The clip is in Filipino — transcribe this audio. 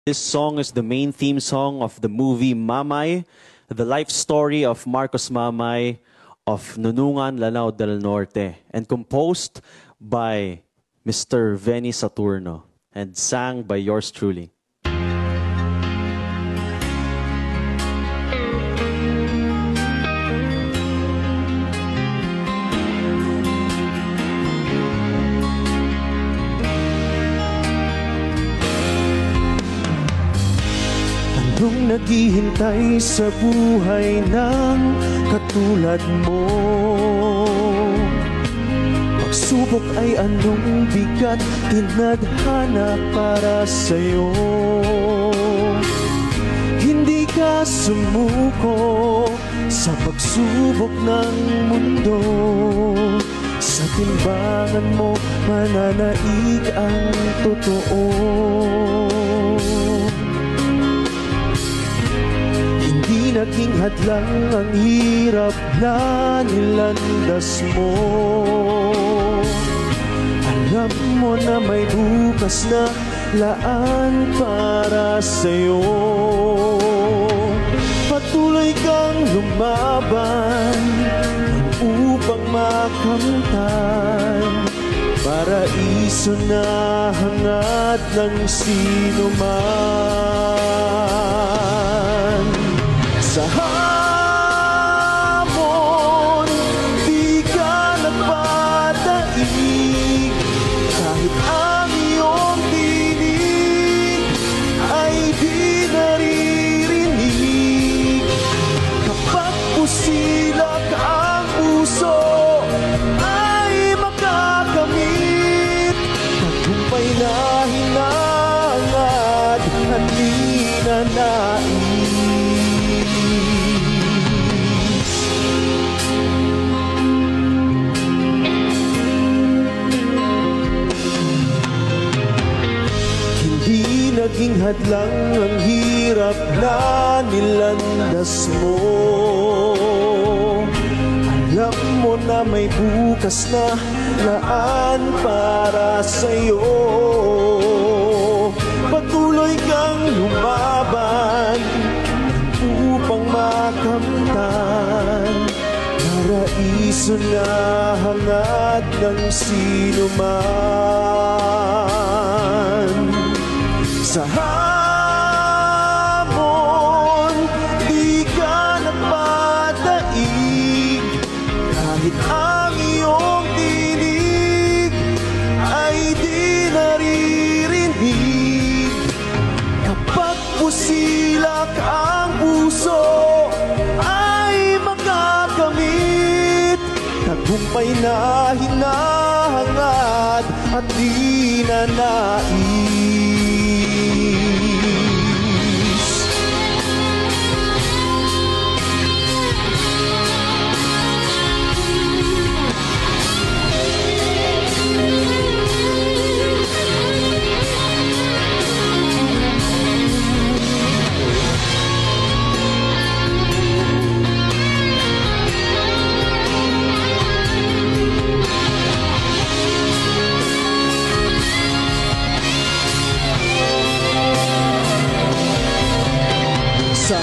This song is the main theme song of the movie Mamay, the life story of Marcos Mamay of Nunungan, Lanao del Norte, and composed by Mr. Venny Saturno and sang by yours truly. Anong naghihintay sa buhay ng katulad mo? Pagsubok ay anong bigat tinadhana para sa'yo? Hindi ka sumuko sa pagsubok ng mundo. Sa timbangan mo mananaig ang totoo. Naging hadlang ang hirap na nilandas mo. Alam mo na may bukas na laan para sa'yo. Patuloy kang lumaban upang makamtan paraiso na hangad ng sino man. Sa hamon, di ka nagpataig. Kahit ang iyong tinig ay di naririnig. Kapag pusilak ang puso ay makakamit tagumpay na hinangad at ninanais. Naging hadlang ang hirap na nilandas mo. Alam mo na may bukas na laan para sa'yo. Patuloy kang lumaban upang makamtan paraiso na hangad ng sino man. Sa hamon, di ka nagpataig. Kahit ang iyong tinig ay di naririnig. Kapag pusilak ang puso ay makakamit tagumpay na hinahangad at di nanais. Sa